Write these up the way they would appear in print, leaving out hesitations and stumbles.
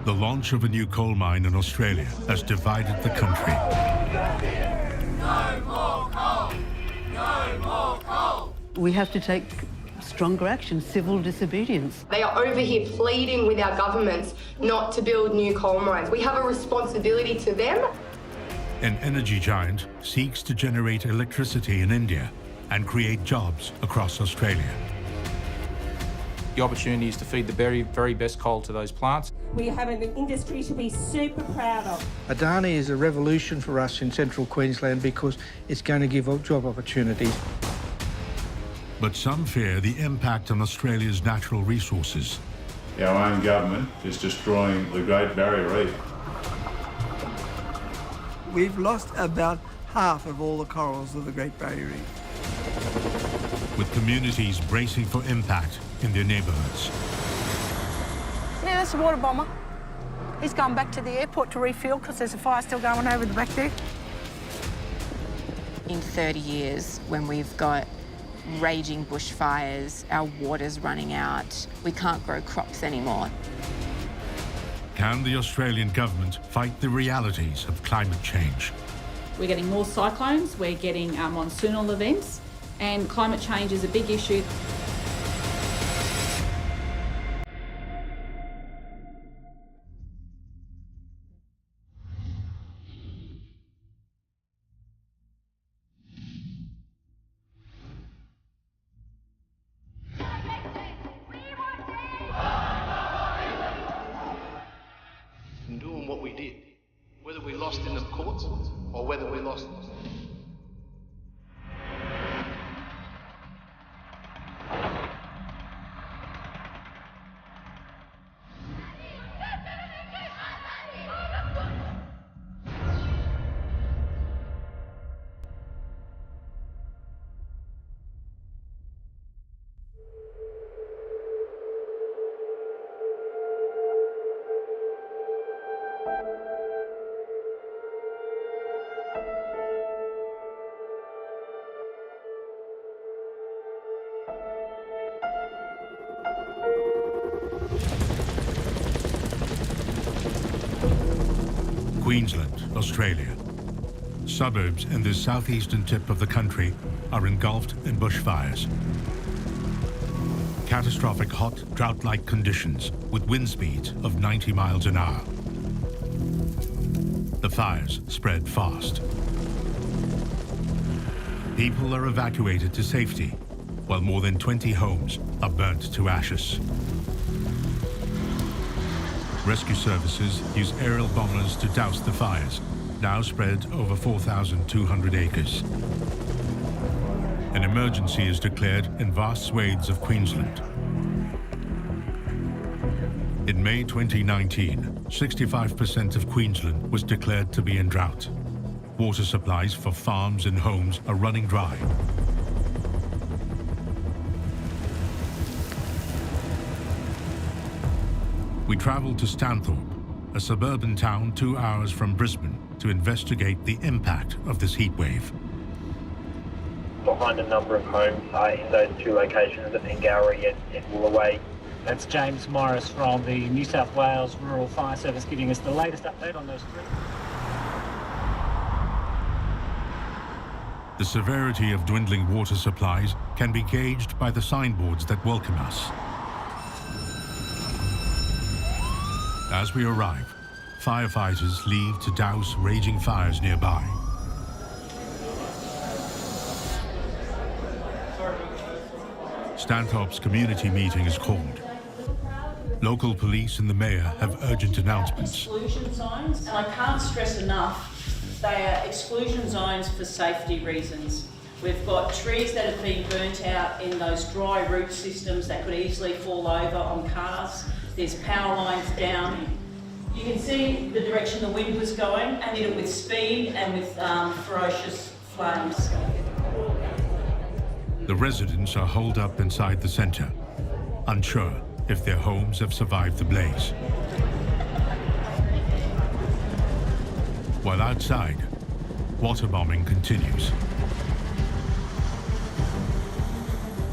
The launch of a new coal mine in Australia has divided the country. No more coal! No more coal! We have to take stronger action, civil disobedience. They are over here pleading with our governments not to build new coal mines. We have a responsibility to them. An energy giant seeks to generate electricity in India and create jobs across Australia. The opportunity is to feed the very, very best coal to those plants. We have an industry to be super proud of. Adani is a revolution for us in Central Queensland because it's going to give job opportunities. But some fear the impact on Australia's natural resources. Our own government is destroying the Great Barrier Reef. We've lost about half of all the corals of the Great Barrier Reef. With communities bracing for impact in their neighbourhoods. Yeah, that's a water bomber. He's gone back to the airport to refuel because there's a fire still going over the back there. In 30 years, when we've got raging bushfires, our water's running out, we can't grow crops anymore. Can the Australian government fight the realities of climate change? We're getting more cyclones, we're getting monsoonal events, and climate change is a big issue. In doing what we did, whether we lost in the courts or whether we lost. Queensland, Australia. Suburbs in the southeastern tip of the country are engulfed in bushfires. Catastrophic hot, drought-like conditions with wind speeds of 90 miles an hour. The fires spread fast. People are evacuated to safety, while more than 20 homes are burnt to ashes. Rescue services use aerial bombers to douse the fires, now spread over 4,200 acres. An emergency is declared in vast swathes of Queensland. In May 2019, 65% of Queensland was declared to be in drought. Water supplies for farms and homes are running dry. We travelled to Stanthorpe, a suburban town 2 hours from Brisbane, to investigate the impact of this heat wave. Behind a number of homes in those two locations at Ngowrie and Woolaway. That's James Morris from the New South Wales Rural Fire Service giving us the latest update on those three. The severity of dwindling water supplies can be gauged by the signboards that welcome us. As we arrive, firefighters leave to douse raging fires nearby. Stanthorpe's community meeting is called. Local police and the mayor have urgent announcements. Exclusion zones, and I can't stress enough, they are exclusion zones for safety reasons. We've got trees that have been burnt out in those dry root systems that could easily fall over on cars. There's power lines down. You can see the direction the wind was going, and did it with speed and with ferocious flames. The residents are holed up inside the centre, unsure if their homes have survived the blaze. While outside, water bombing continues.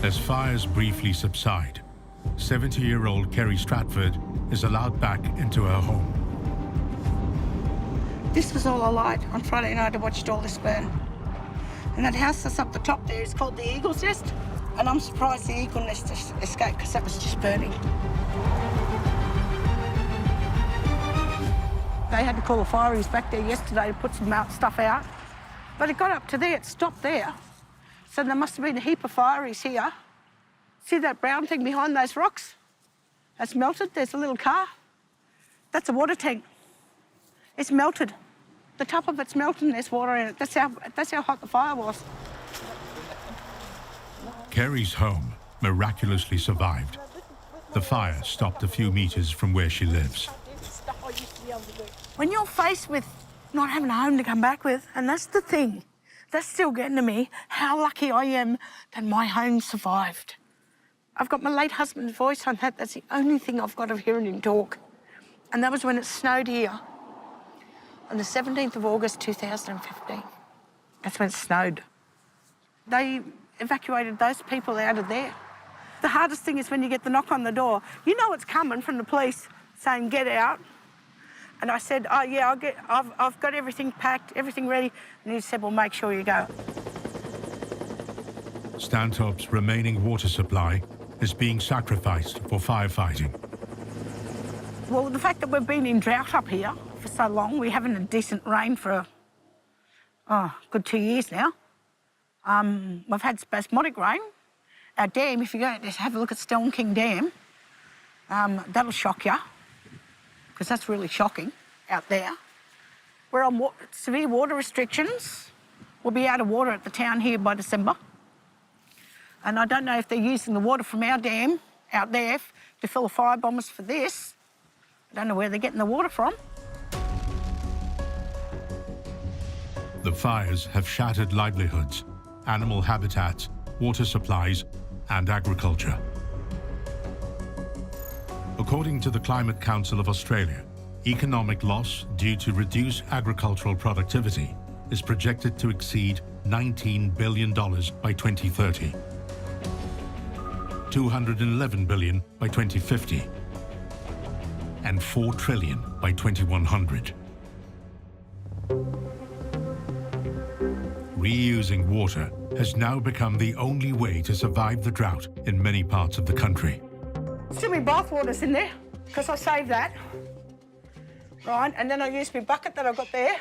As fires briefly subside, 70-year-old Kerry Stratford is allowed back into her home. This was all I light on Friday night. I watched all this burn. And that house that's up the top there is called the Eagle's Nest. And I'm surprised the Eagle Nest escaped because that was just burning. They had to call the fireys back there yesterday to put some stuff out. But it got up to there, it stopped there. So there must have been a heap of fireys here. See that brown thing behind those rocks? That's melted. There's a little car. That's a water tank. It's melted. The top of it's melted and there's water in it. That's how hot the fire was. Kerry's home miraculously survived. The fire stopped a few meters from where she lives. When you're faced with not having a home to come back with, and that's the thing, that's still getting to me, how lucky I am that my home survived. I've got my late husband's voice on that. That's the only thing I've got of hearing him talk. And that was when it snowed here on the 17th of August, 2015. That's when it snowed. They evacuated those people out of there. The hardest thing is when you get the knock on the door. You know it's coming from the police saying, get out. And I said, oh yeah, I've got everything packed, everything ready. And he said, well, make sure you go. Stantop's remaining water supply is being sacrificed for firefighting. Well, the fact that we've been in drought up here for so long, we haven't had decent rain for a good 2 years now. We've had spasmodic rain. Our dam, if you go just have a look at Steln King Dam, that'll shock you, because that's really shocking out there. We're on severe water restrictions. We'll be out of water at the town here by December. And I don't know if they're using the water from our dam out there to fill the fire bombers for this. I don't know where they're getting the water from. The fires have shattered livelihoods, animal habitats, water supplies, and agriculture. According to the Climate Council of Australia, economic loss due to reduced agricultural productivity is projected to exceed $19 billion by 2030, $211 billion by 2050, and $4 trillion by 2100. Reusing water has now become the only way to survive the drought in many parts of the country. Still my bath water's in there, because I saved that. Right, and then I use my bucket that I've got there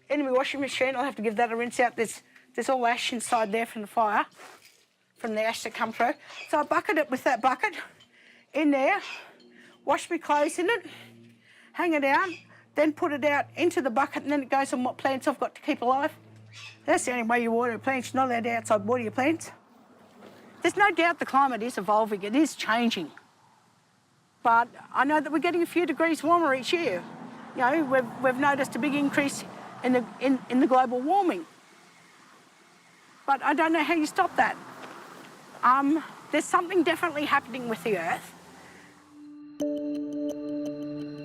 in my washing machine. I'll have to give that a rinse out. There's all ash inside there from the fire, from the ash that come through. So I bucket it with that bucket in there, wash my clothes in it, hang it out, then put it out into the bucket, and then it goes on what plants I've got to keep alive. That's the only way you water your plants. You're not allowed to outside water your plants. There's no doubt the climate is evolving. It is changing. But I know that we're getting a few degrees warmer each year. You know, we've noticed a big increase in the global warming. But I don't know how you stop that. There's something definitely happening with the Earth.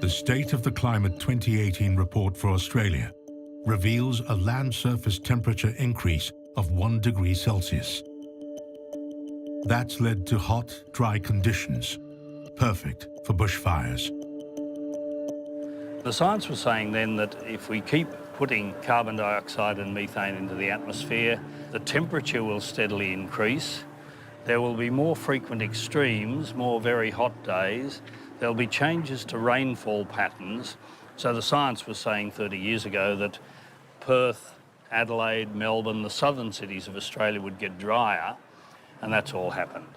The State of the Climate 2018 report for Australia reveals a land surface temperature increase of 1 degree Celsius. That's led to hot, dry conditions, perfect for bushfires. The science was saying then that if we keep putting carbon dioxide and methane into the atmosphere, the temperature will steadily increase. There will be more frequent extremes, more very hot days. There'll be changes to rainfall patterns. So the science was saying 30 years ago that Perth, Adelaide, Melbourne, the southern cities of Australia would get drier, and that's all happened.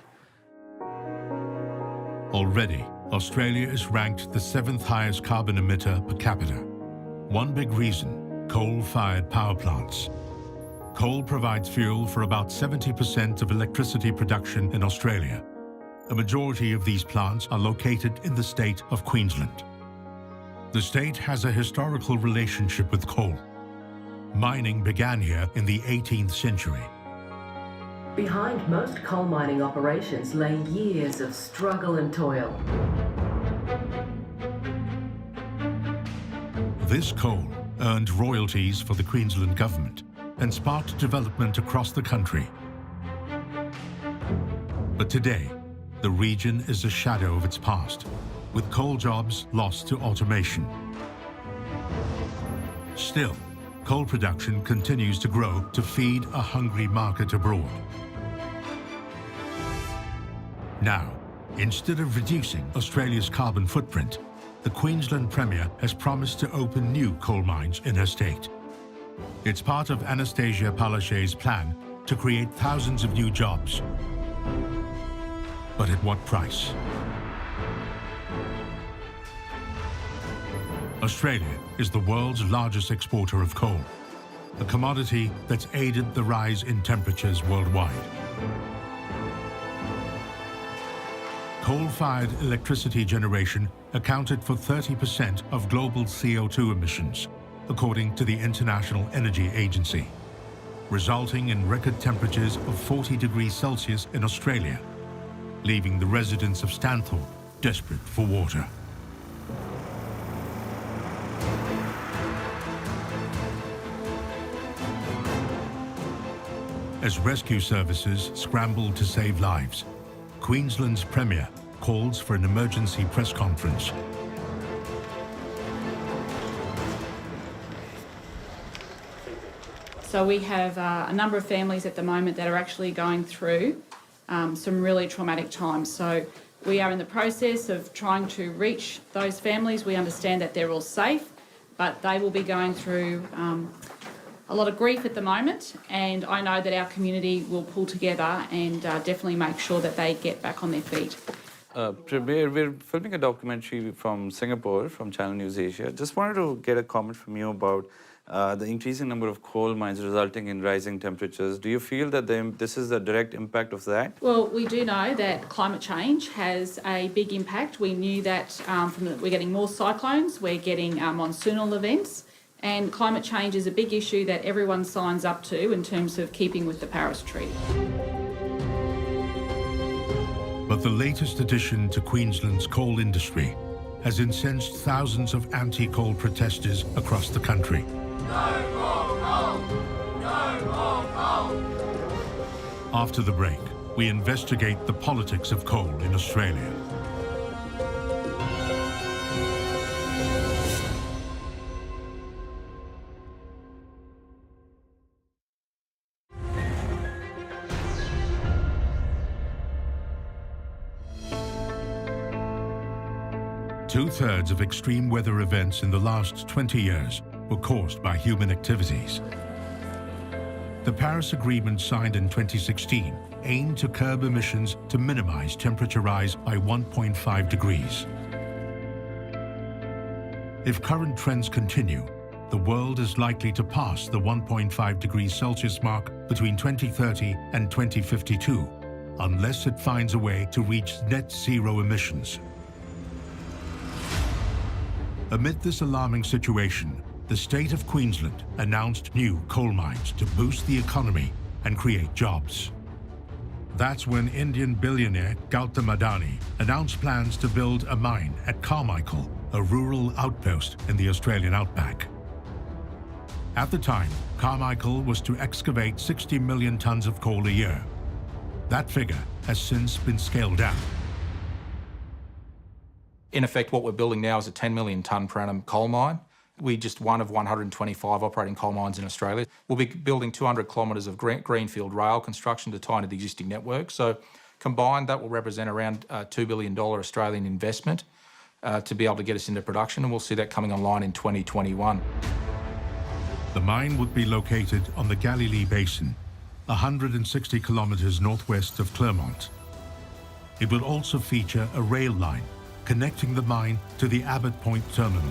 Already, Australia is ranked the 7th highest carbon emitter per capita. One big reason, coal-fired power plants. Coal provides fuel for about 70% of electricity production in Australia. A majority of these plants are located in the state of Queensland. The state has a historical relationship with coal. Mining began here in the 18th century. Behind most coal mining operations lay years of struggle and toil. This coal earned royalties for the Queensland government and sparked development across the country. But today, The region is a shadow of its past, with coal jobs lost to automation. Still, coal production continues to grow to feed a hungry market abroad. Now, instead of reducing Australia's carbon footprint, the Queensland Premier has promised to open new coal mines in her state. It's part of Anastasia Palaszczuk's plan to create thousands of new jobs. But at what price? Australia is the world's largest exporter of coal, a commodity that's aided the rise in temperatures worldwide. Coal-fired electricity generation accounted for 30% of global CO2 emissions, according to the International Energy Agency, resulting in record temperatures of 40 degrees Celsius in Australia, leaving the residents of Stanthorpe desperate for water. As rescue services scramble to save lives, Queensland's Premier calls for an emergency press conference. So we have a number of families at the moment that are actually going through some really traumatic times. So we are in the process of trying to reach those families. We understand that they're all safe, but they will be going through a lot of grief at the moment, and I know that our community will pull together and definitely make sure that they get back on their feet. We're filming a documentary from Singapore, from Channel News Asia. Just wanted to get a comment from you about the increasing number of coal mines resulting in rising temperatures. Do you feel that this is the direct impact of that? Well, we do know that climate change has a big impact. We knew that we're getting more cyclones, we're getting monsoonal events, and climate change is a big issue that everyone signs up to in terms of keeping with the Paris Treaty. But the latest addition to Queensland's coal industry has incensed thousands of anti-coal protesters across the country. No more coal! No more coal! After the break, we investigate the politics of coal in Australia. Two-thirds of extreme weather events in the last 20 years were caused by human activities. The Paris Agreement signed in 2016 aimed to curb emissions to minimize temperature rise by 1.5 degrees. If current trends continue, the world is likely to pass the 1.5 degrees Celsius mark between 2030 and 2052, unless it finds a way to reach net zero emissions. Amid this alarming situation, the state of Queensland announced new coal mines to boost the economy and create jobs. That's when Indian billionaire Gautam Adani announced plans to build a mine at Carmichael, a rural outpost in the Australian outback. At the time, Carmichael was to excavate 60 million tonnes of coal a year. That figure has since been scaled down. In effect, what we're building now is a 10 million tonne per annum coal mine. We're just one of 125 operating coal mines in Australia. We'll be building 200 kilometres of greenfield rail construction to tie into the existing network. So combined, that will represent around $2 billion Australian investment to be able to get us into production, and we'll see that coming online in 2021. The mine would be located on the Galilee Basin, 160 kilometres northwest of Clermont. It will also feature a rail line connecting the mine to the Abbott Point terminal.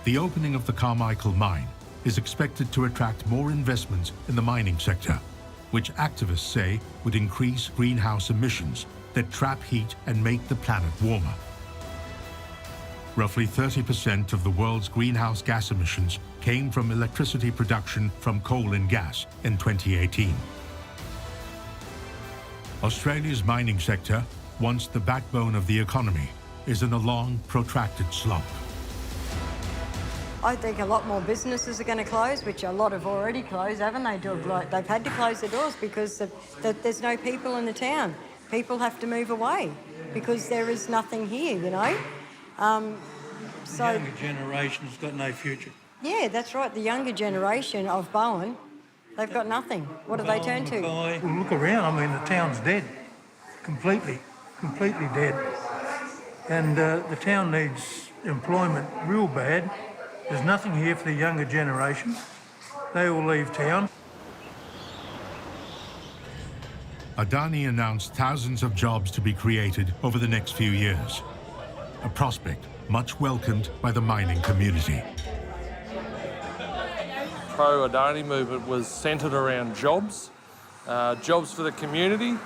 The opening of the Carmichael Mine is expected to attract more investments in the mining sector, which activists say would increase greenhouse emissions that trap heat and make the planet warmer. Roughly 30% of the world's greenhouse gas emissions came from electricity production from coal and gas in 2018. Australia's mining sector, once the backbone of the economy, is in a long, protracted slump. I think a lot more businesses are going to close, which a lot have already closed, haven't they? They've had to close their doors because there's no people in the town. People have to move away because there is nothing here, you know. The younger generation's got no future. Yeah, that's right. The younger generation of Bowen, they've got nothing. What do they turn to? Well, look around. I mean, the town's dead. Completely dead. And the town needs employment real bad. There's nothing here for the younger generation. They all leave town. Adani announced thousands of jobs to be created over the next few years. A prospect much welcomed by the mining community. Pro-Adani movement was centred around jobs, jobs for the community.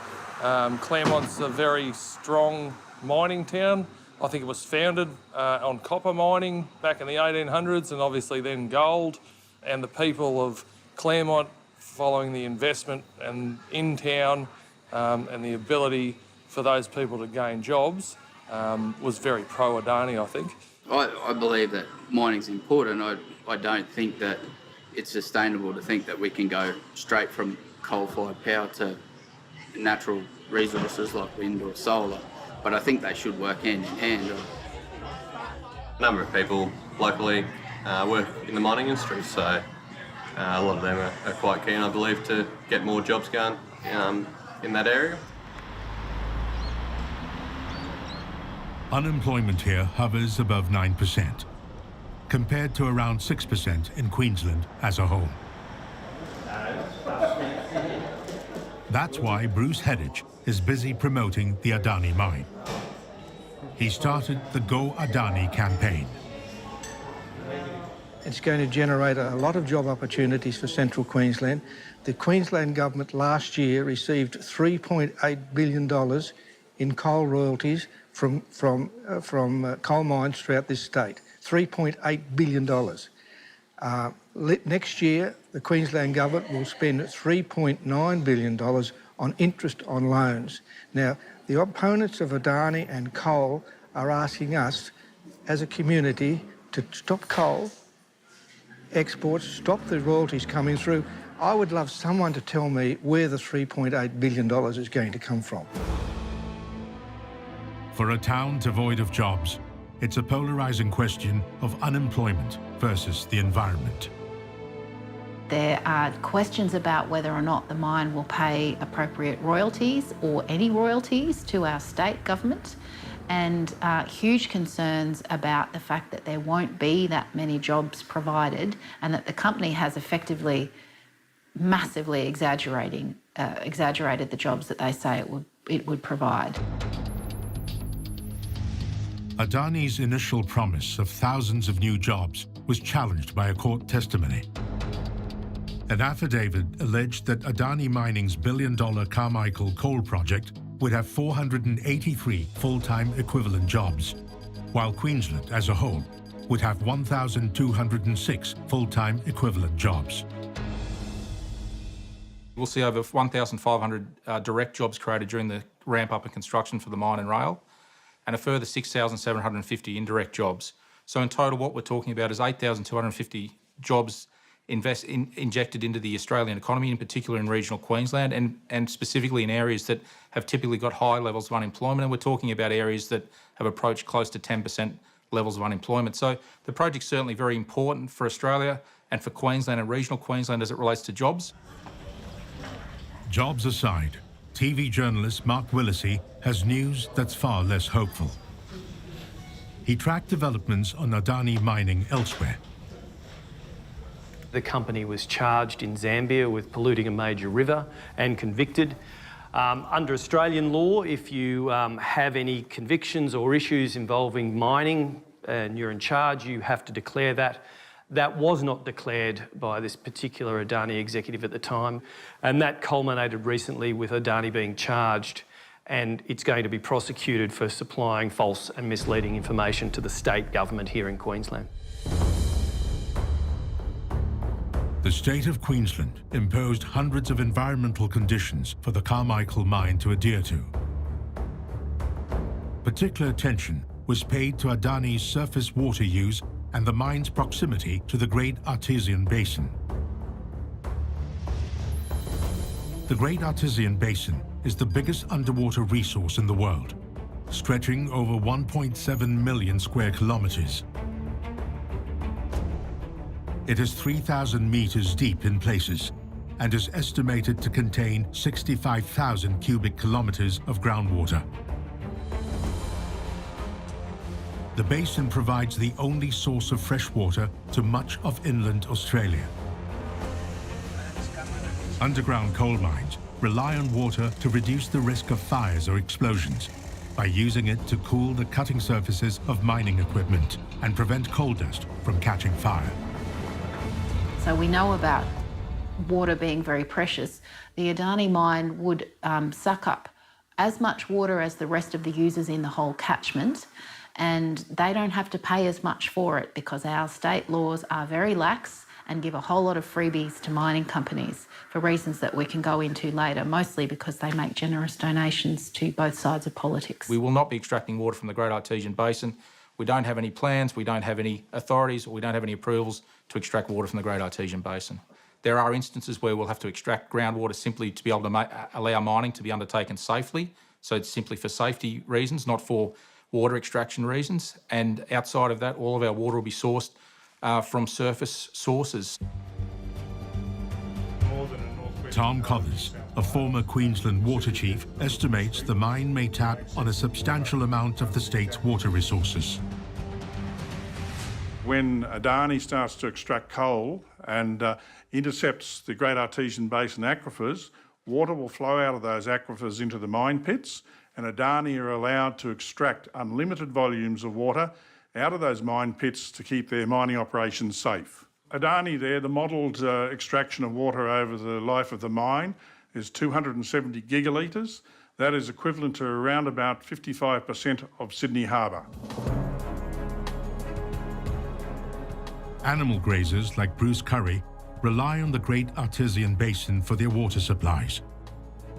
Claremont's a very strong mining town. I think it was founded on copper mining back in the 1800s and obviously then gold. And the people of Claremont, following the investment and in town and the ability for those people to gain jobs, was very pro-Adani, I think. I believe that mining's important. I don't think that it's sustainable to think that we can go straight from coal-fired power to natural resources like wind or solar. But I think they should work hand in hand. A number of people locally work in the mining industry, so a lot of them are quite keen, I believe, to get more jobs going in that area. Unemployment here hovers above 9%, compared to around 6% in Queensland as a whole. That's why Bruce Hedditch is busy promoting the Adani mine. He started the Go Adani campaign. It's going to generate a lot of job opportunities for Central Queensland. The Queensland government last year received $3.8 billion in coal royalties from coal mines throughout this state. $3.8 billion. Next year, the Queensland government will spend $3.9 billion on interest on loans. Now, the opponents of Adani and coal are asking us as a community to stop coal exports, stop the royalties coming through. I would love someone to tell me where the $3.8 billion is going to come from. For a town devoid of jobs, it's a polarising question of unemployment versus the environment. There are questions about whether or not the mine will pay appropriate royalties or any royalties to our state government, and huge concerns about the fact that there won't be that many jobs provided and that the company has effectively massively exaggerated the jobs that they say it would provide. Adani's initial promise of thousands of new jobs was challenged by a court testimony. An affidavit alleged that Adani Mining's billion-dollar Carmichael coal project would have 483 full-time equivalent jobs, while Queensland as a whole would have 1,206 full-time equivalent jobs. We'll see over 1,500 direct jobs created during the ramp-up and construction for the mine and rail, and a further 6,750 indirect jobs. So in total, what we're talking about is 8,250 jobs injected into the Australian economy, in particular in regional Queensland, and specifically in areas that have typically got high levels of unemployment. And we're talking about areas that have approached close to 10% levels of unemployment. So the project's certainly very important for Australia and for Queensland and regional Queensland as it relates to jobs. Jobs aside, TV journalist Mark Willesee has news that's far less hopeful. He tracked developments on Adani mining elsewhere. The company was charged in Zambia with polluting a major river and convicted. Under Australian law, if you have any convictions or issues involving mining and you're in charge, you have to declare that. That was not declared by this particular Adani executive at the time, and that culminated recently with Adani being charged, and it's going to be prosecuted for supplying false and misleading information to the state government here in Queensland. The state of Queensland imposed hundreds of environmental conditions for the Carmichael mine to adhere to. Particular attention was paid to Adani's surface water use and the mine's proximity to the Great Artesian Basin. The Great Artesian Basin is the biggest underwater resource in the world, stretching over 1.7 million square kilometers. It is 3,000 meters deep in places and is estimated to contain 65,000 cubic kilometers of groundwater. The basin provides the only source of fresh water to much of inland Australia. Underground coal mines rely on water to reduce the risk of fires or explosions by using it to cool the cutting surfaces of mining equipment and prevent coal dust from catching fire. So we know about water being very precious. The Adani mine would suck up as much water as the rest of the users in the whole catchment, and they don't have to pay as much for it because our state laws are very lax and give a whole lot of freebies to mining companies for reasons that we can go into later, mostly because they make generous donations to both sides of politics. We will not be extracting water from the Great Artesian Basin. We don't have any plans, we don't have any authorities, or we don't have any approvals to extract water from the Great Artesian Basin. There are instances where we'll have to extract groundwater simply to be able to allow mining to be undertaken safely. So it's simply for safety reasons, not for water extraction reasons. And outside of that, all of our water will be sourced from surface sources. Tom Cothers, a former Queensland water chief, estimates the mine may tap on a substantial amount of the state's water resources. When Adani starts to extract coal and intercepts the Great Artesian Basin aquifers, water will flow out of those aquifers into the mine pits, and Adani are allowed to extract unlimited volumes of water out of those mine pits to keep their mining operations safe. Adani there, the modelled extraction of water over the life of the mine is 270 gigalitres. That is equivalent to around about 55% of Sydney Harbour. Animal grazers like Bruce Curry rely on the Great Artesian Basin for their water supplies.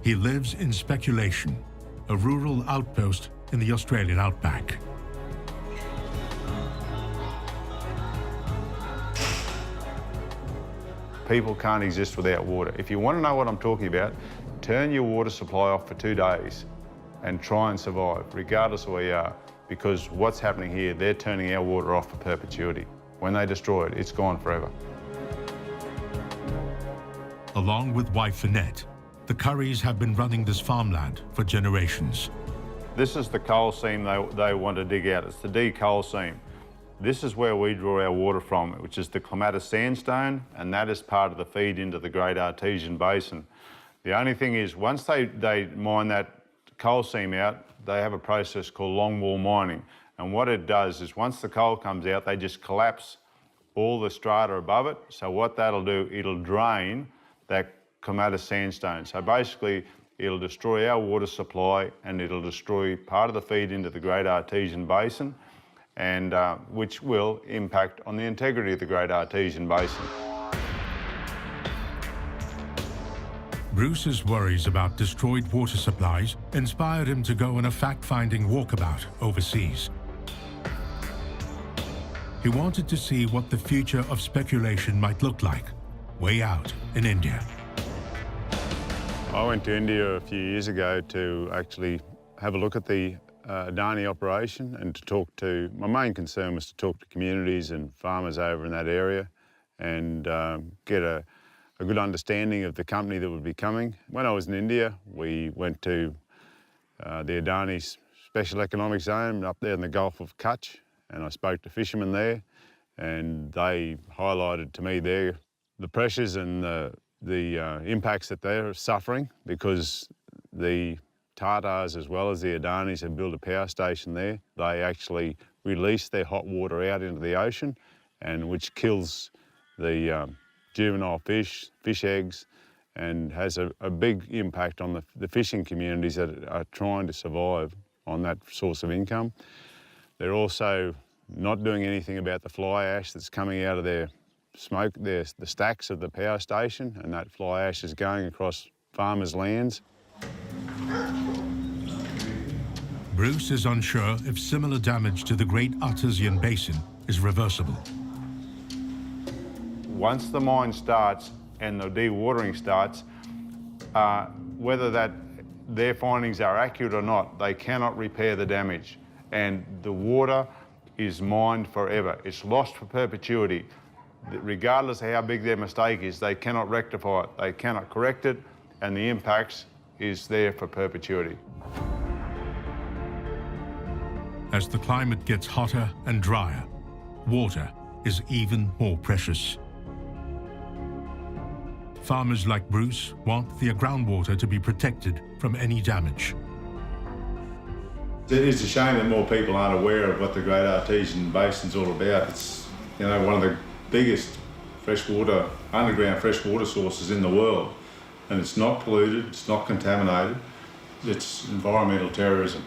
He lives in Speculation, a rural outpost in the Australian outback. People can't exist without water. If you want to know what I'm talking about, turn your water supply off for 2 days and try and survive, regardless of where you are. Because what's happening here, they're turning our water off for perpetuity. When they destroy it, it's gone forever. Along with wife Annette, the Currys have been running this farmland for generations. This is the coal seam they want to dig out. It's the D coal seam. This is where we draw our water from, which is the clematis sandstone, and that is part of the feed into the Great Artesian Basin. The only thing is, once they mine that coal seam out, they have a process called longwall mining. And what it does is, once the coal comes out, they just collapse all the strata above it. So what that'll do, it'll drain that clematis sandstone. So basically, it'll destroy our water supply and it'll destroy part of the feed into the Great Artesian Basin, and which will impact on the integrity of the Great Artesian Basin. Bruce's worries about destroyed water supplies inspired him to go on a fact-finding walkabout overseas. He wanted to see what the future of speculation might look like, way out in India. I went to India a few years ago to actually have a look at the Adani operation and to talk to, my main concern was to talk to communities and farmers over in that area and get a good understanding of the company that would be coming. When I was in India, we went to the Adani Special Economic Zone up there in the Gulf of Kutch, and I spoke to fishermen there, and they highlighted to me there the pressures and the impacts that they're suffering because the Tatars as well as the Adanis have built a power station there. They actually release their hot water out into the ocean, and which kills the juvenile fish eggs, and has a big impact on the fishing communities that are trying to survive on that source of income. They're also not doing anything about the fly ash that's coming out of their smoke, the stacks of the power station, and that fly ash is going across farmers' lands. Bruce is unsure if similar damage to the Great Artesian Basin is reversible. Once the mine starts and the dewatering starts, whether their findings are accurate or not, they cannot repair the damage. And the water is mined forever. It's lost for perpetuity. Regardless of how big their mistake is, they cannot rectify it. They cannot correct it, and the impacts is there for perpetuity. As the climate gets hotter and drier, water is even more precious. Farmers like Bruce want their groundwater to be protected from any damage. It is a shame that more people aren't aware of what the Great Artesian Basin's all about. It's, you know, one of the biggest freshwater, underground freshwater sources in the world. And it's not polluted, it's not contaminated, it's environmental terrorism.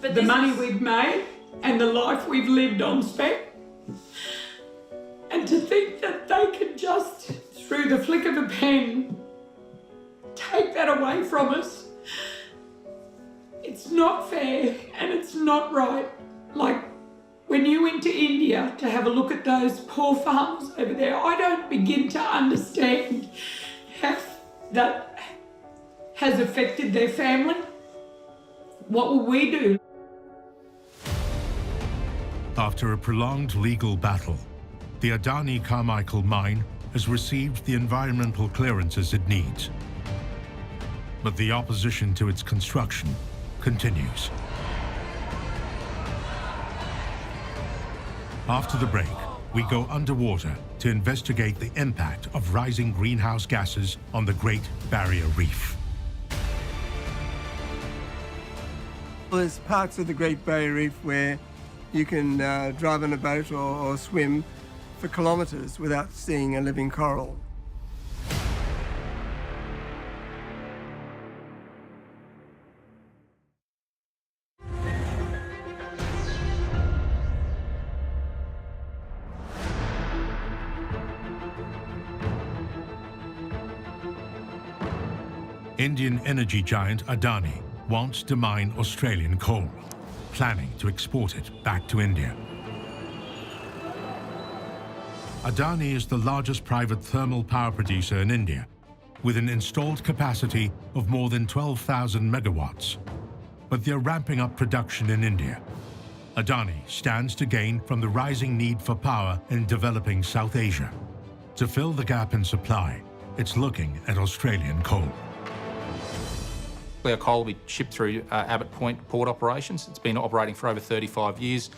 But the money we've made and the life we've lived on spec, and to think that they can just, through the flick of a pen, take that away from us, it's not fair and it's not right. Like, when you went to India to have a look at those poor farmers over there, I don't begin to understand how that has affected their family. What will we do? After a prolonged legal battle, the Adani Carmichael Mine has received the environmental clearances it needs. But the opposition to its construction continues. After the break, we go underwater to investigate the impact of rising greenhouse gases on the Great Barrier Reef. There's parts of the Great Barrier Reef where you can drive on a boat or swim for kilometres without seeing a living coral. Indian energy giant Adani wants to mine Australian coal, planning to export it back to India. Adani is the largest private thermal power producer in India, with an installed capacity of more than 12,000 megawatts. But they're ramping up production in India. Adani stands to gain from the rising need for power in developing South Asia. To fill the gap in supply, it's looking at Australian coal. Our coal will be shipped through Abbott Point port operations. It's been operating for over 35 years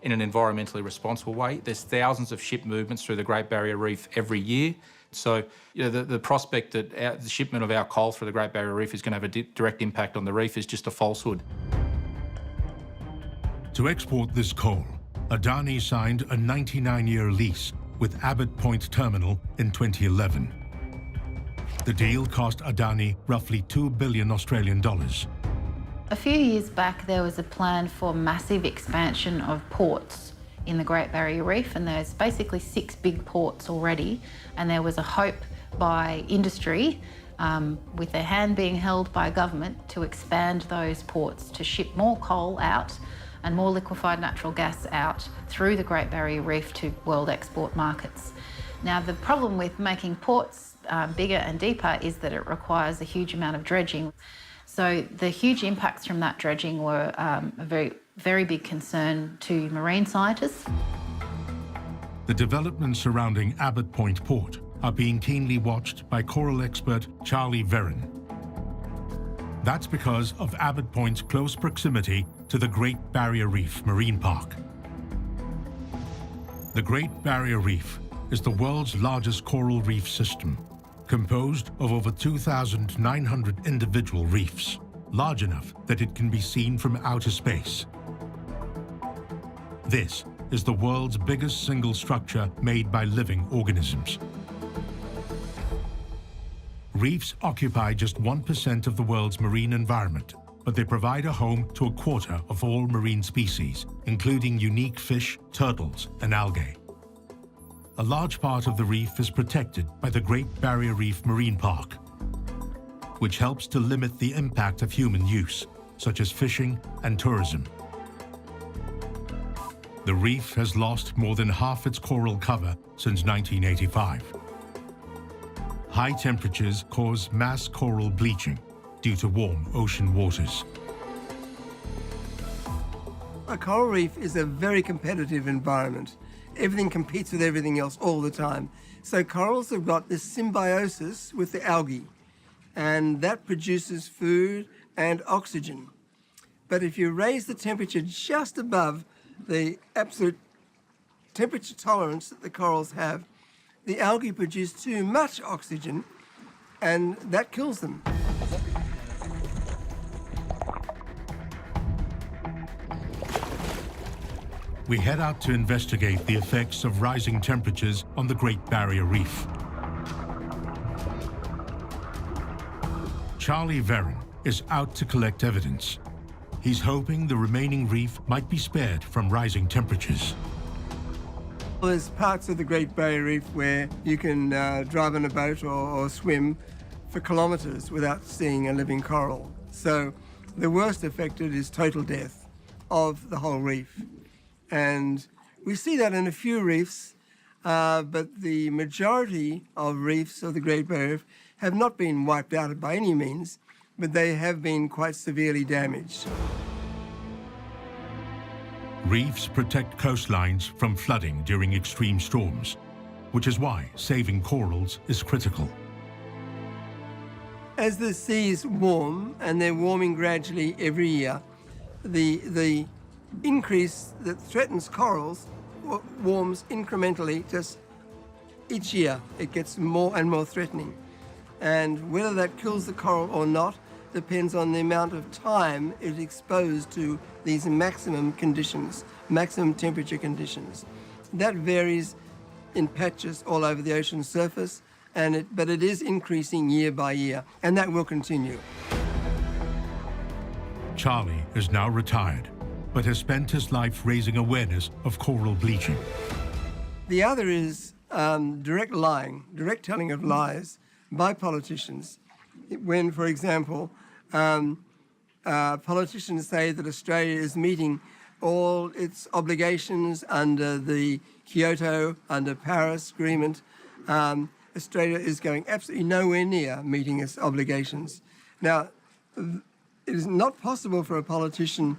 in an environmentally responsible way. There's thousands of ship movements through the Great Barrier Reef every year. So, you know, the prospect that the shipment of our coal through the Great Barrier Reef is going to have a direct impact on the reef is just a falsehood. To export this coal, Adani signed a 99-year lease with Abbott Point Terminal in 2011. The deal cost Adani roughly $2 billion Australian dollars. A few years back, there was a plan for massive expansion of ports in the Great Barrier Reef, and there's basically 6 big ports already, and there was a hope by industry, with their hand being held by government, to expand those ports to ship more coal out and more liquefied natural gas out through the Great Barrier Reef to world export markets. Now, the problem with making ports bigger and deeper is that it requires a huge amount of dredging. So the huge impacts from that dredging were a very, very big concern to marine scientists. The developments surrounding Abbott Point Port are being keenly watched by coral expert Charlie Verrin. That's because of Abbott Point's close proximity to the Great Barrier Reef Marine Park. The Great Barrier Reef is the world's largest coral reef system, composed of over 2,900 individual reefs, large enough that it can be seen from outer space. This is the world's biggest single structure made by living organisms. Reefs occupy just 1% of the world's marine environment, but they provide a home to a quarter of all marine species, including unique fish, turtles, and algae. A large part of the reef is protected by the Great Barrier Reef Marine Park, which helps to limit the impact of human use such as fishing and tourism. The reef has lost more than half its coral cover since 1985. High temperatures cause mass coral bleaching due to warm ocean waters. A coral reef is a very competitive environment. Everything competes with everything else all the time. So corals have got this symbiosis with the algae, and that produces food and oxygen. But if you raise the temperature just above the absolute temperature tolerance that the corals have, the algae produce too much oxygen, and that kills them. We head out to investigate the effects of rising temperatures on the Great Barrier Reef. Charlie Veron is out to collect evidence. He's hoping the remaining reef might be spared from rising temperatures. There's parts of the Great Barrier Reef where you can drive on a boat or swim for kilometres without seeing a living coral. So the worst affected is total death of the whole reef. And we see that in a few reefs, but the majority of reefs of the Great Barrier Reef have not been wiped out by any means, but they have been quite severely damaged. Reefs protect coastlines from flooding during extreme storms, which is why saving corals is critical. As the seas warm, and they're warming gradually every year, the increase that threatens corals warms incrementally just each year. It gets more and more threatening. And whether that kills the coral or not depends on the amount of time it's exposed to these maximum conditions, maximum temperature conditions. That varies in patches all over the ocean surface, but it is increasing year by year, and that will continue. Charlie is now retired, but has spent his life raising awareness of coral bleaching. The other is direct lying, direct telling of lies by politicians. When, for example, politicians say that Australia is meeting all its obligations under the Kyoto, under Paris Agreement, Australia is going absolutely nowhere near meeting its obligations. Now, it is not possible for a politician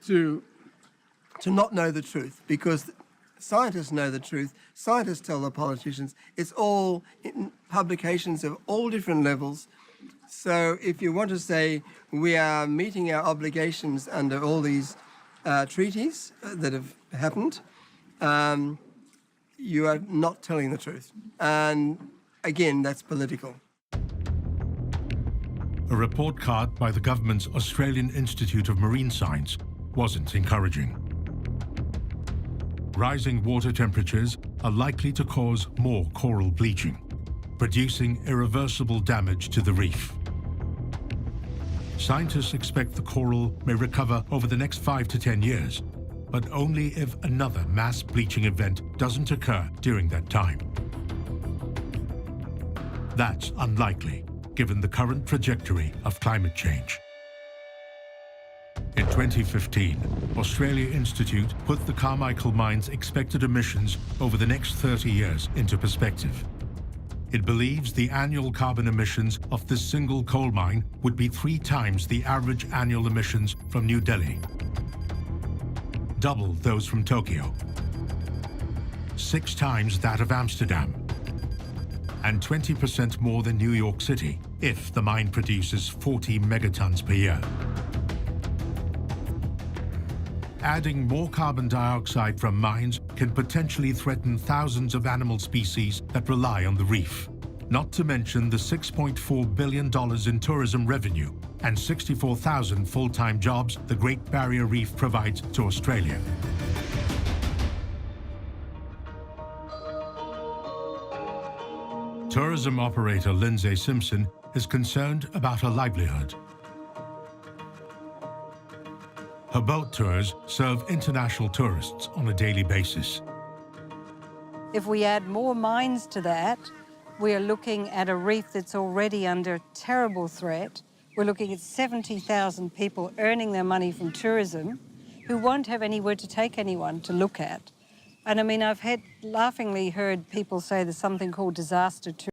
to not know the truth, because scientists know the truth. Scientists tell the politicians. It's all in publications of all different levels. So if you want to say we are meeting our obligations under all these treaties that have happened, you are not telling the truth. And again, that's political. A report card by the government's Australian Institute of Marine Science wasn't encouraging. Rising water temperatures are likely to cause more coral bleaching, producing irreversible damage to the reef. Scientists expect the coral may recover over the next 5 to 10 years, but only if another mass bleaching event doesn't occur during that time. That's unlikely, given the current trajectory of climate change. In 2015, Australia Institute put the Carmichael Mine's expected emissions over the next 30 years into perspective. It believes the annual carbon emissions of this single coal mine would be 3 times the average annual emissions from New Delhi, double those from Tokyo, 6 times that of Amsterdam, and 20% more than New York City if the mine produces 40 megatons per year. Adding more carbon dioxide from mines can potentially threaten thousands of animal species that rely on the reef, not to mention the $6.4 billion in tourism revenue and 64,000 full-time jobs the Great Barrier Reef provides to Australia. Tourism operator Lindsay Simpson is concerned about her livelihood. Her boat tours serve international tourists on a daily basis. If we add more mines to that, we are looking at a reef that's already under terrible threat We're looking at 70,000 people earning their money from tourism who won't have anywhere to take anyone to look at. And I mean, I've laughingly heard people say there's something called disaster tourism.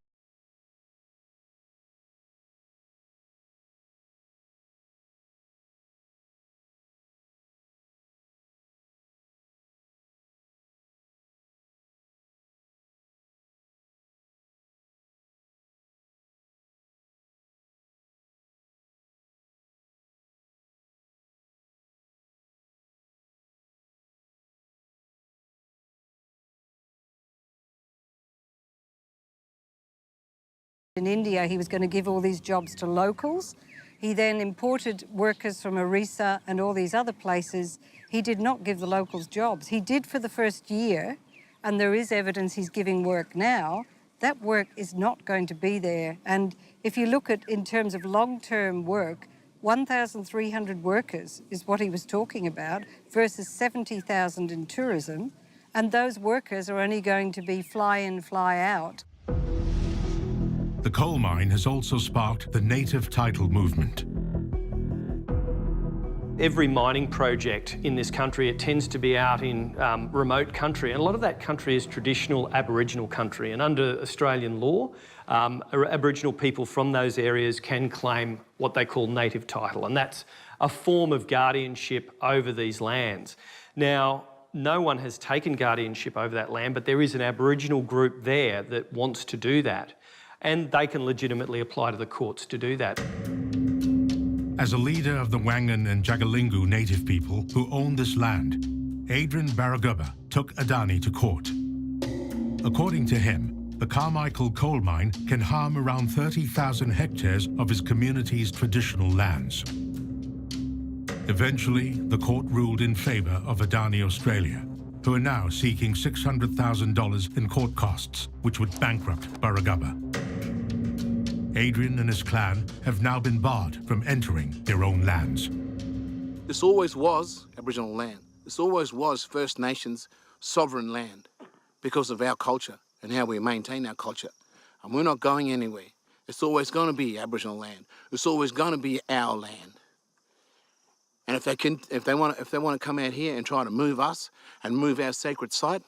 In India, he was going to give all these jobs to locals. He then imported workers from Orissa and all these other places. He did not give the locals jobs. He did for the first year, and there is evidence he's giving work now. That work is not going to be there. And if you look at, in terms of long-term work, 1,300 workers is what he was talking about versus 70,000 in tourism. And those workers are only going to be fly in, fly out. The coal mine has also sparked the native title movement. Every mining project in this country, it tends to be out in remote country, and a lot of that country is traditional Aboriginal country, and under Australian law, Aboriginal people from those areas can claim what they call native title, and that's a form of guardianship over these lands. Now, no one has taken guardianship over that land, but there is an Aboriginal group there that wants to do that, and they can legitimately apply to the courts to do that. As a leader of the Wangan and Jagalingou native people who own this land, Adrian Baragubba took Adani to court. According to him, the Carmichael coal mine can harm around 30,000 hectares of his community's traditional lands. Eventually, the court ruled in favour of Adani Australia, who are now seeking $600,000 in court costs, which would bankrupt Baragubba. Adrian and his clan have now been barred from entering their own lands. This always was Aboriginal land. This always was First Nations sovereign land because of our culture and how we maintain our culture. And we're not going anywhere. It's always going to be Aboriginal land. It's always going to be our land. And if they want to come out here and try to move us and move our sacred site,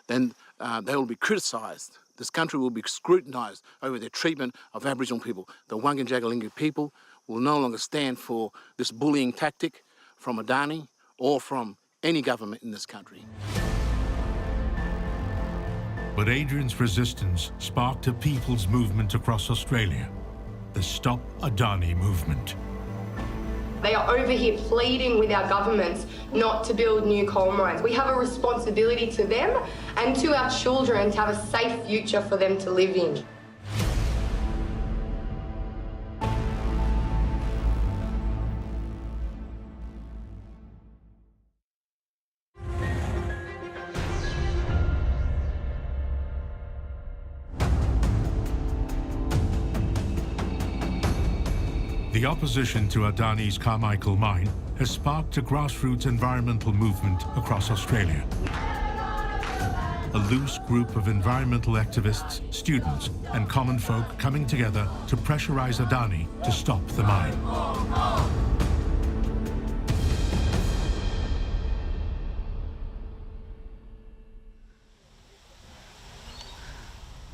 then they will be criticised. This country will be scrutinised over their treatment of Aboriginal people. The Wangan Jagalingou people will no longer stand for this bullying tactic from Adani or from any government in this country. But Adrian's resistance sparked a people's movement across Australia, the Stop Adani movement. They are over here pleading with our governments not to build new coal mines. We have a responsibility to them and to our children to have a safe future for them to live in. The opposition to Adani's Carmichael Mine has sparked a grassroots environmental movement across Australia. A loose group of environmental activists, students, and common folk coming together to pressurise Adani to stop the mine.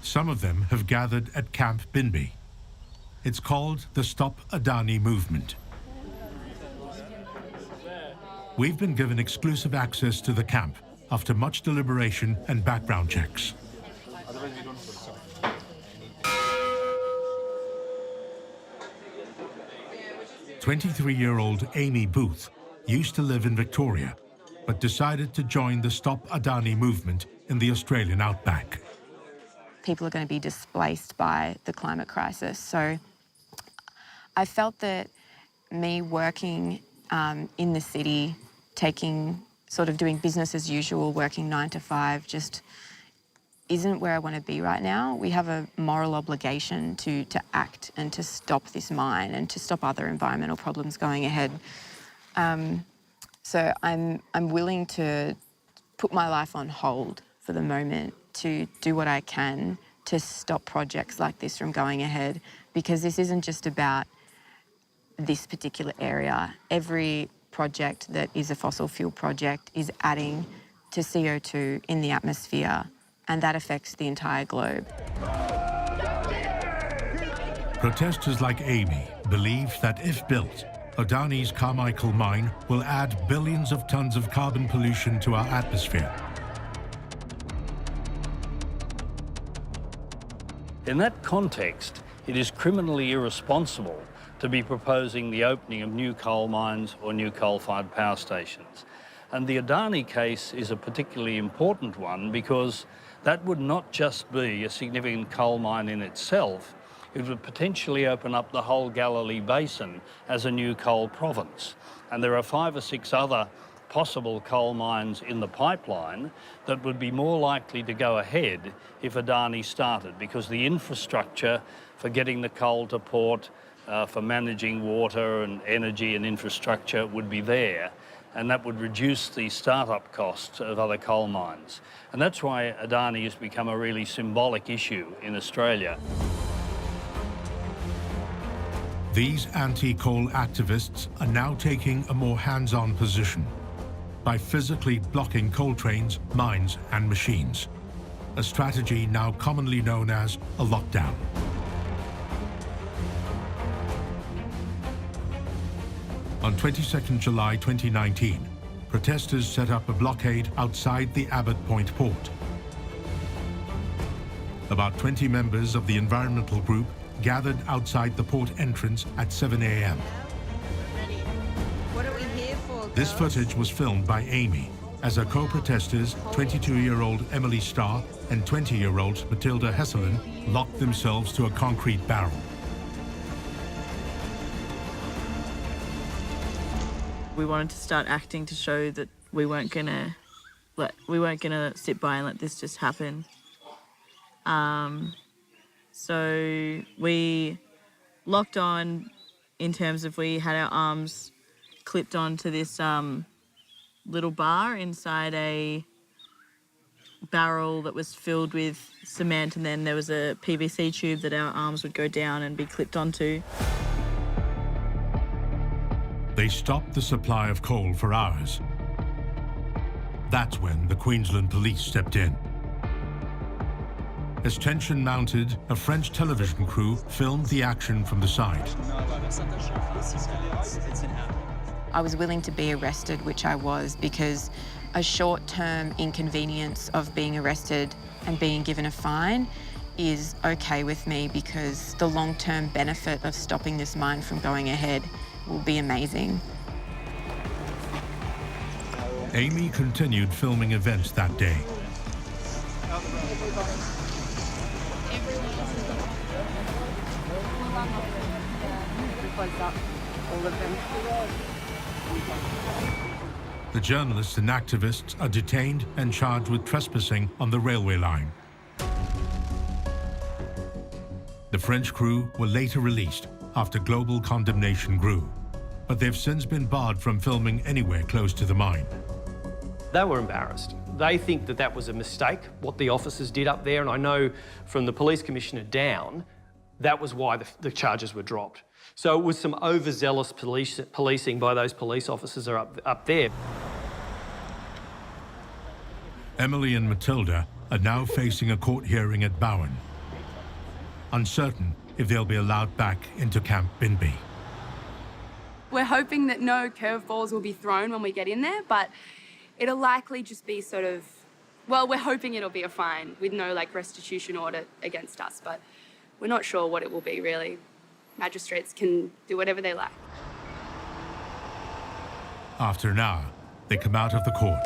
Some of them have gathered at Camp Binbee. It's called the Stop Adani movement. We've been given exclusive access to the camp after much deliberation and background checks. 23-year-old Amy Booth used to live in Victoria, but decided to join the Stop Adani movement in the Australian outback. People are going to be displaced by the climate crisis. So I felt that me working in the city, doing business as usual, working 9 to 5, just isn't where I want to be right now. We have a moral obligation to act and to stop this mine and to stop other environmental problems going ahead. So I'm willing to put my life on hold for the moment to do what I can to stop projects like this from going ahead, because this isn't just about this particular area. Every project that is a fossil fuel project is adding to CO2 in the atmosphere, and that affects the entire globe. Protesters like Amy believe that if built, Adani's Carmichael Mine will add billions of tons of carbon pollution to our atmosphere. In that context, it is criminally irresponsible to be proposing the opening of new coal mines or new coal-fired power stations. And the Adani case is a particularly important one because that would not just be a significant coal mine in itself, it would potentially open up the whole Galilee Basin as a new coal province. And there are 5 or 6 other possible coal mines in the pipeline that would be more likely to go ahead if Adani started, because the infrastructure for getting the coal to port, for managing water and energy and infrastructure would be there, and that would reduce the start-up costs of other coal mines. And that's why Adani has become a really symbolic issue in Australia. These anti-coal activists are now taking a more hands-on position by physically blocking coal trains, mines and machines, a strategy now commonly known as a lockdown. On 22nd July 2019, protesters set up a blockade outside the Abbott Point port. About 20 members of the environmental group gathered outside the port entrance at 7 a.m. What are we here for? This footage was filmed by Amy as her co-protesters, 22-year-old Emily Starr and 20-year-old Matilda Hesselin, locked themselves to a concrete barrel. We wanted to start acting to show that we weren't gonna sit by and let this just happen. So we locked on in terms of we had our arms clipped onto this little bar inside a barrel that was filled with cement, and then there was a PVC tube that our arms would go down and be clipped onto. They stopped the supply of coal for hours. That's when the Queensland police stepped in. As tension mounted, a French television crew filmed the action from the side. I was willing to be arrested, which I was, because a short-term inconvenience of being arrested and being given a fine is okay with me, because the long-term benefit of stopping this mine from going ahead will be amazing. Amy continued filming events that day. The journalists and activists are detained and charged with trespassing on the railway line. The French crew were later released after global condemnation grew, but they've since been barred from filming anywhere close to the mine. They were embarrassed. They think that that was a mistake, what the officers did up there, and I know from the police commissioner down, that was why the charges were dropped. So it was some overzealous policing by those police officers up there. Emily and Matilda are now facing a court hearing at Bowen, uncertain if they'll be allowed back into Camp Binbee. We're hoping that no curveballs will be thrown when we get in there, but it'll likely just be sort of, well, we're hoping it'll be a fine with no restitution order against us, but we're not sure what it will be really. Magistrates can do whatever they like. After an hour, they come out of the court.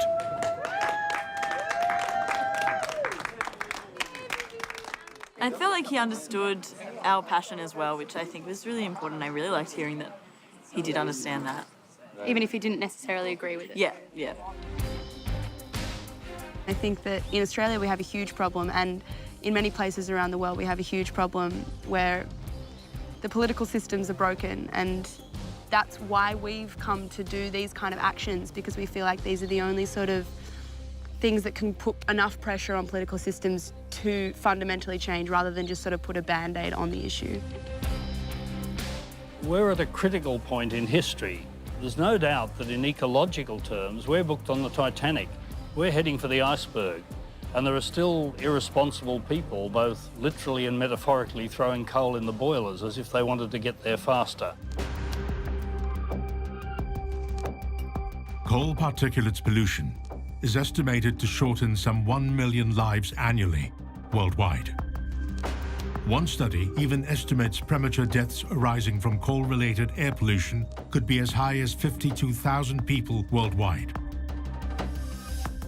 I felt like he understood our passion as well, which I think was really important. I really liked hearing that he did understand that. Even if he didn't necessarily agree with it. Yeah, yeah. I think that in Australia we have a huge problem, and in many places around the world we have a huge problem where the political systems are broken, and that's why we've come to do these kind of actions, because we feel like these are the only sort of things that can put enough pressure on political systems to fundamentally change, rather than just sort of put a band-aid on the issue. we're at a critical point in history. There's no doubt that in ecological terms, we're booked on the Titanic. We're heading for the iceberg. And there are still irresponsible people, both literally and metaphorically, throwing coal in the boilers as if they wanted to get there faster. Coal particulates pollution is estimated to shorten some 1 million lives annually worldwide. One study even estimates premature deaths arising from coal-related air pollution could be as high as 52,000 people worldwide.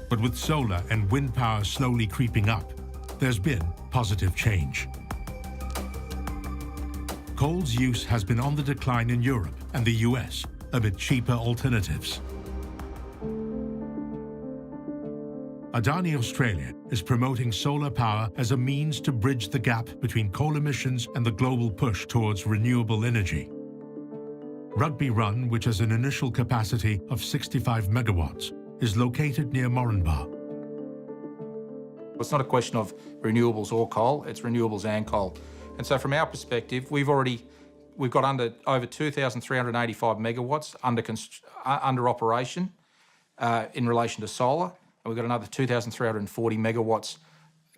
But with solar and wind power slowly creeping up, there's been positive change. Coal's use has been on the decline in Europe and the US amid cheaper alternatives. Adani Australia is promoting solar power as a means to bridge the gap between coal emissions and the global push towards renewable energy. Rugby Run, which has an initial capacity of 65 megawatts, is located near Moranbah. It's not a question of renewables or coal, it's renewables and coal. And so from our perspective, we've got over 2,385 megawatts under operation in relation to solar. And we've got another 2,340 megawatts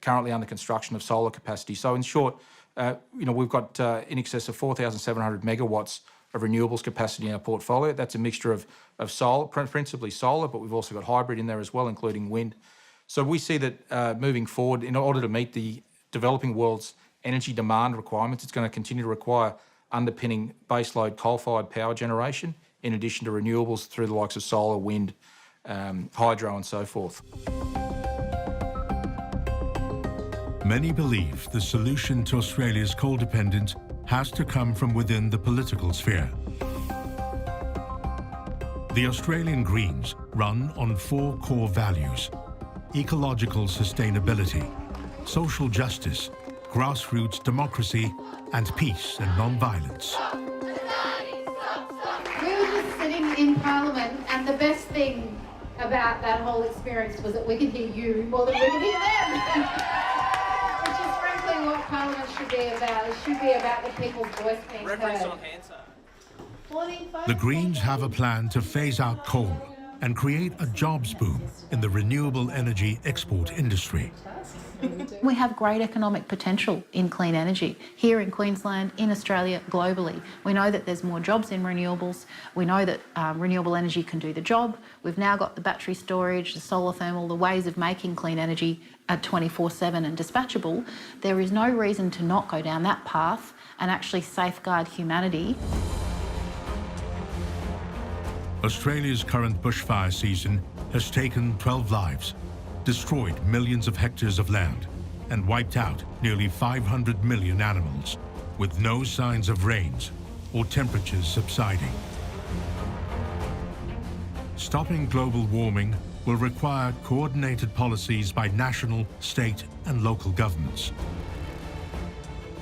currently under construction of solar capacity. So in short, we've got in excess of 4,700 megawatts of renewables capacity in our portfolio. That's a mixture of solar, principally solar, but we've also got hybrid in there as well, including wind. So we see that moving forward, in order to meet the developing world's energy demand requirements, it's going to continue to require underpinning baseload coal-fired power generation, in addition to renewables through the likes of solar, wind, hydro and so forth. Many believe the solution to Australia's coal dependence has to come from within the political sphere. The Australian Greens run on 4 core values: ecological sustainability, social justice, grassroots democracy, and peace and non-violence. We were just sitting in Parliament, and the best thing about that whole experience was that we could hear you more than we could hear them. Which is frankly what Parliament should be about. It should be about the people's voice being heard. The Greens have a plan to phase out coal and create a jobs boom in the renewable energy export industry. We have great economic potential in clean energy here in Queensland, in Australia, globally. We know that there's more jobs in renewables. We know that renewable energy can do the job. We've now got the battery storage, the solar thermal, the ways of making clean energy at 24/7 and dispatchable. There is no reason to not go down that path and actually safeguard humanity. Australia's current bushfire season has taken 12 lives, destroyed millions of hectares of land, and wiped out nearly 500 million animals, with no signs of rains or temperatures subsiding. Stopping global warming will require coordinated policies by national, state, and local governments,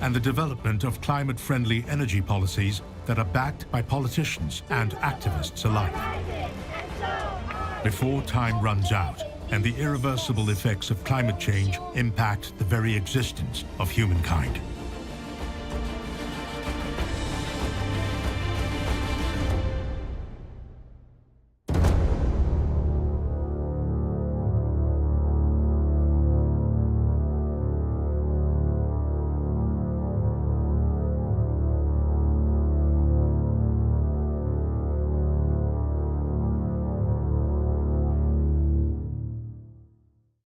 and the development of climate-friendly energy policies that are backed by politicians and activists alike. Before time runs out and the irreversible effects of climate change impact the very existence of humankind.